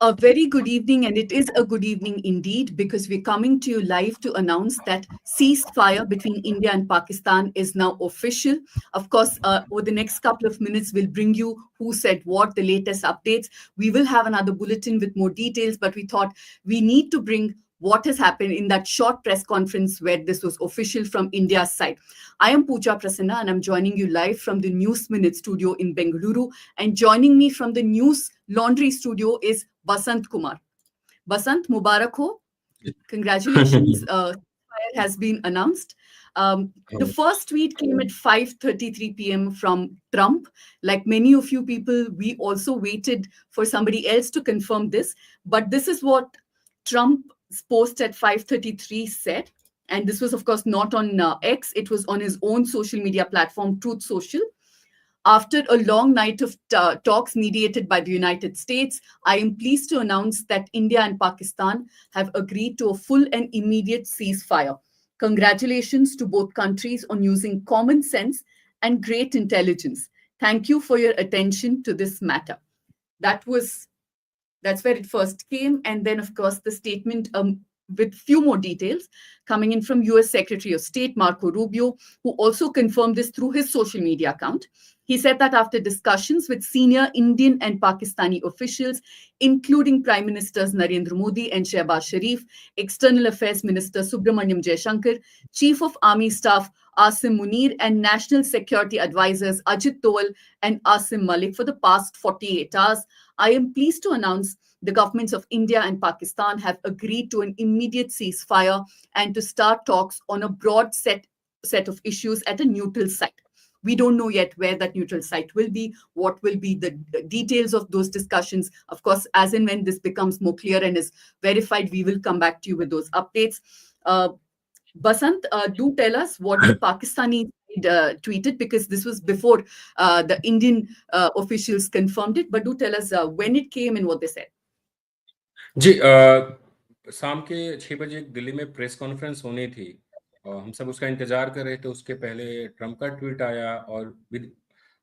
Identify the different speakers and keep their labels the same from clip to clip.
Speaker 1: A very good evening, and it is a good evening indeed, because we're coming to you live to announce that ceasefire between India and Pakistan is now official. Of course, over the next couple of minutes, we'll bring you who said what, the latest updates. We will have another bulletin with more details, but we thought we need to bring what has happened in that short press conference where this was official from India's side. I am Pooja Prasanna, and I'm joining you live from the News Minute studio in Bengaluru. And joining me from the News Laundry studio is Basant Kumar. Basant, Mubarak ho. Congratulations. Ceasefire has been announced. The first tweet came at 5:33 p.m. from Trump. Like many of you people, we also waited for somebody else to confirm this. But this is what Trump's post at 5:33 said. And this was, of course, not on X. It was on his own social media platform, Truth Social. After a long night of talks mediated by the United States, I am pleased to announce that India and Pakistan have agreed to a full and immediate ceasefire. Congratulations to both countries on using common sense and great intelligence. Thank you for your attention to this matter. That's where it first came, and then, of course, the statement with few more details coming in from US Secretary of State Marco Rubio, who also confirmed this through his social media account. He said that after discussions with senior Indian and Pakistani officials, including Prime Ministers Narendra Modi and Shehbaz Sharif, External Affairs Minister Subramanyam Jaishankar, Chief of Army Staff Asim Munir, and National Security Advisors Ajit Doval and Asim Malik for the past 48 hours, I am pleased to announce the governments of India and Pakistan have agreed to an immediate ceasefire and to start talks on a broad set of issues at a neutral site. We don't know yet where that neutral site will be, what will be the details of those discussions. Of course, as and when this becomes more clear and is verified, we will come back to you with those updates. Basant, do tell us what the Pakistani tweeted, because this was before the Indian officials confirmed it. But do tell us when it came and what they said.
Speaker 2: जी शाम के 6 बजे दिल्ली में press conference होनी थी और हम सब उसका इंतजार कर रहे थे। उसके पहले ट्रम्प का ट्वीट आया और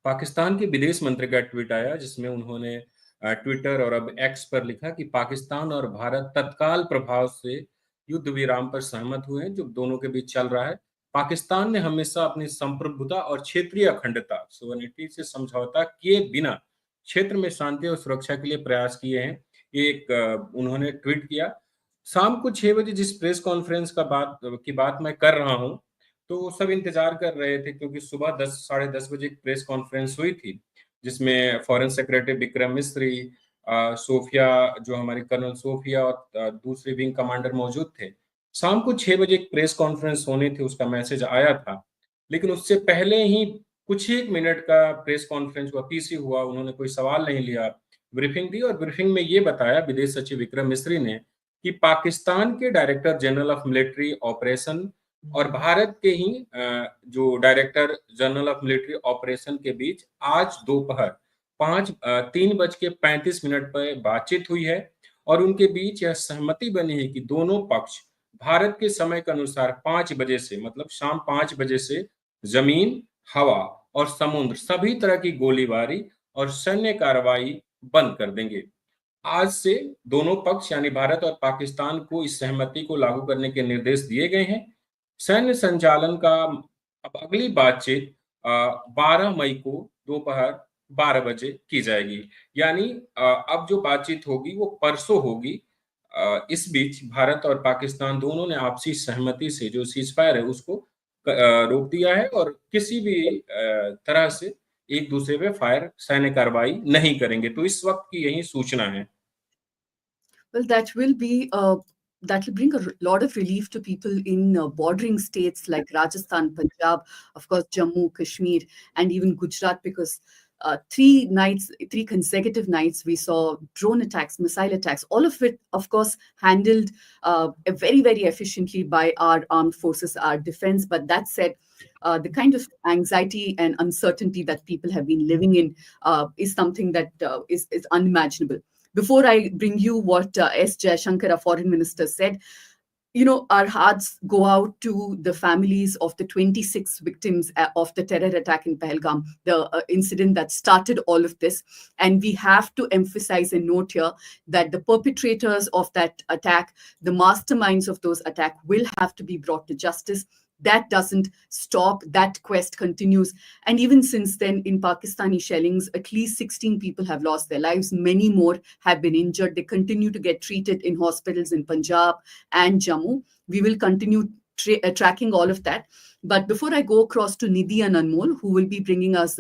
Speaker 2: पाकिस्तान के विदेश मंत्री का ट्वीट आया, जिसमें उन्होंने ट्विटर और अब एक्स पर लिखा कि पाकिस्तान और भारत तत्काल प्रभाव से युद्ध विराम पर सहमत हुए हैं, जो दोनों के बीच चल रहा है। पाकिस्तान ने हमेशा अपनी संप्रभुता और क्षेत्रीय अखंडता सोवरेनिटी से समझौता किए बिना क्षेत्र में शांति और सुरक्षा के लिए प्रयास किए हैं। एक उन्होंने ट्वीट किया। शाम को 6 बजे जिस प्रेस कॉन्फ्रेंस की बात मैं कर रहा हूं, तो सब इंतजार कर रहे थे, क्योंकि सुबह 10 साढ़े 10 बजे प्रेस कॉन्फ्रेंस हुई थी, जिसमें foreign secretary Vikram Misri, Sophia, जो हमारी कर्नल सोफिया और दूसरे विंग कमांडर मौजूद थे। शाम को 6 बजे एक प्रेस कॉन्फ्रेंस होनी थी, उसका मैसेज आया था, लेकिन उससे पहले ही कुछ एक मिनट का प्रेस कॉन्फ्रेंस हुआ, पीसी हुआ, उन्होंने कोई सवाल नहीं लिया, ब्रीफिंग दी। और ब्रीफिंग में ये बताया विदेश सचिव विक्रम मिस्री ने कि पाकिस्तान के director general of military operation और भारत के ही जो director general of military operation के बीच आज दोपहर 3:35 पर बातचीत हुई है और उनके बीच यह सहमति बनी है कि दोनों पक्ष भारत के समय के अनुसार 5 बजे से, मतलब शाम 5 बजे से जमीन, हवा और समुद्र सभी तरह की गोलीबारी और सैन्य कार्रवाई बंद कर देंगे। आज से दोनों पक्ष यानी भारत और पाकिस्तान को इस सहमति को लागू करने के निर्देश दिए गए हैं। सैन्य संचालन का अब अगली बातचीत 12 मई को दोपहर 12 बजे की जाएगी, यानी अब जो बातचीत होगी वो परसों होगी। इस बीच भारत और पाकिस्तान दोनों ने आपसी सहमति से जो सीजफायर है उसको रोक दिया है और किसी भी तरह से एक दूसरे पे फायर सैन्य कार्रवाई नहीं करेंगे। तो इस वक्त की यही सूचना है।
Speaker 1: Well, that will bring a lot of relief to people in bordering states like Rajasthan, Punjab, of course, Jammu, Kashmir, and even Gujarat, because 3 consecutive nights, we saw drone attacks, missile attacks, all of it, of course, handled very, very efficiently by our armed forces, our defense. But that said, the kind of anxiety and uncertainty that people have been living in is something that is unimaginable. Before I bring you what S. Jaishankar, our foreign minister, said, our hearts go out to the families of the 26 victims of the terror attack in Pahalgam, the incident that started all of this. And we have to emphasize and note here that the perpetrators of that attack, the masterminds of those attacks, will have to be brought to justice. That doesn't stop. That quest continues. And even since then, in Pakistani shellings, at least 16 people have lost their lives. Many more have been injured. They continue to get treated in hospitals in Punjab and Jammu. We will continue tracking all of that. But before I go across to Nidhi and Anmol, who will be bringing us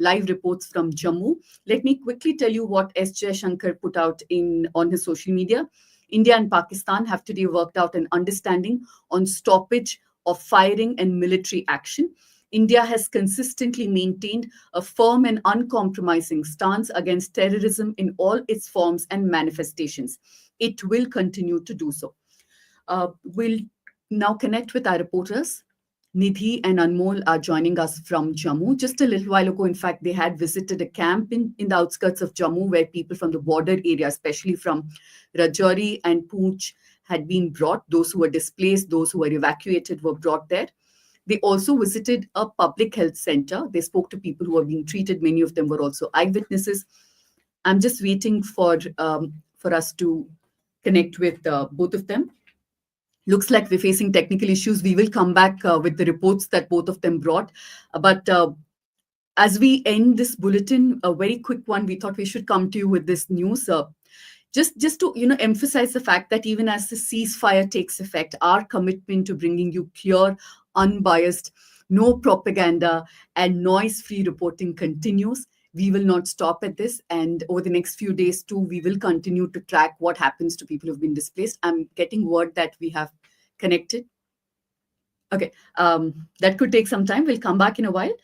Speaker 1: live reports from Jammu, let me quickly tell you what S. Shankar put out on his social media. India and Pakistan have today worked out an understanding on stoppage of firing and military action. India has consistently maintained a firm and uncompromising stance against terrorism in all its forms and manifestations. It will continue to do so. We'll now connect with our reporters. Nidhi and Anmol are joining us from Jammu. Just a little while ago, in fact, they had visited a camp in the outskirts of Jammu where people from the border area, especially from Rajouri and Poonch, had been brought. Those who were displaced, those who were evacuated were brought there. They also visited a public health center. They spoke to people who were being treated. Many of them were also eyewitnesses. I'm just waiting for us to connect with both of them. Looks like we're facing technical issues. We will come back with the reports that both of them brought. But as we end this bulletin, a very quick one, we thought we should come to you with this news. Just to emphasize the fact that even as the ceasefire takes effect, our commitment to bringing you clear, unbiased, no propaganda, and noise-free reporting continues. We will not stop at this. And over the next few days too, we will continue to track what happens to people who've been displaced. I'm getting word that we have connected. Okay, that could take some time. We'll come back in a while.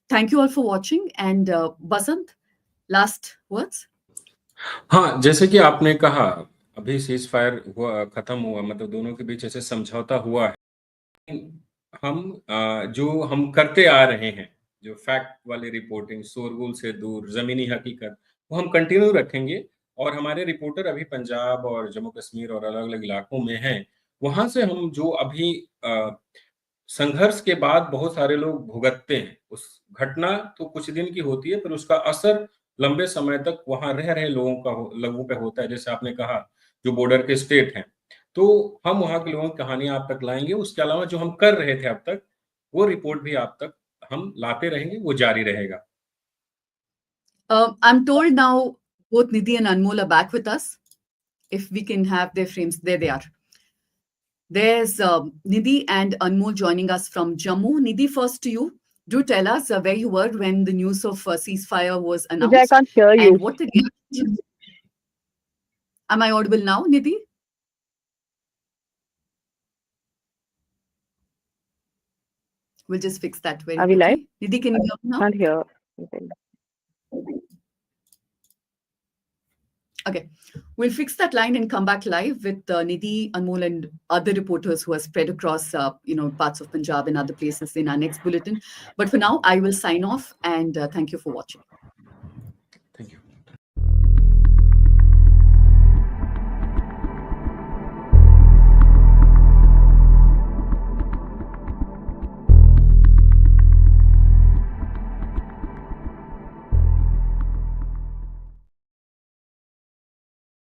Speaker 1: Thank you all for watching. And Basant, last words?
Speaker 2: हाँ, जैसे कि आपने कहा, अभी seize fire खत्म हुआ, मतलब दोनों के बीच ऐसे समझौता हुआ है। जो हम करते आ रहे हैं, जो फैक्ट वाली रिपोर्टिंग, शोरगुल से दूर, ज़मीनी हकीकत, वो हम कंटिन्यू रखेंगे और हमारे रिपोर्टर अभी पंजाब और जम्मू कश्मीर और अलग-अलग इलाकों में हैं। वहाँ से हम जो अभी संघर्ष के बाद बहुत सारे लोग भुगतते हैं। उस घटना तो कुछ दिन की होती है, पर उसका असर लंबे समय तक वहाँ रह रहे लोगों पे होता है। जैसे आपने कहा, जो बॉर्डर के स्टेट हैं। तो हम वहाँ के लोगों की कहानियाँ आप तक लाएँगे। उसके अलावा जो हम कर रहे थे अब तक, वो रिपोर्ट भी आप तक हम लाते रहेंगे, वो जारी रहेगा।
Speaker 1: I'm told now both Nidhi and Anmol are back with us. If we can have their frames, there they are. There's Nidhi and Anmol joining us from Jammu. Nidhi, first to you. Do tell us where you were when the news of ceasefire was announced.
Speaker 3: I can't hear you.
Speaker 1: And what the reaction. Am I audible now, Nidhi? We'll just fix that very
Speaker 3: Are we
Speaker 1: quickly.
Speaker 3: live?
Speaker 1: Nidhi, can you hear me now?
Speaker 3: Can't hear.
Speaker 1: Okay, we'll fix that line and come back live with Nidhi, Anmol, and other reporters who are spread across, parts of Punjab and other places in our next bulletin. But for now, I will sign off and thank you for watching.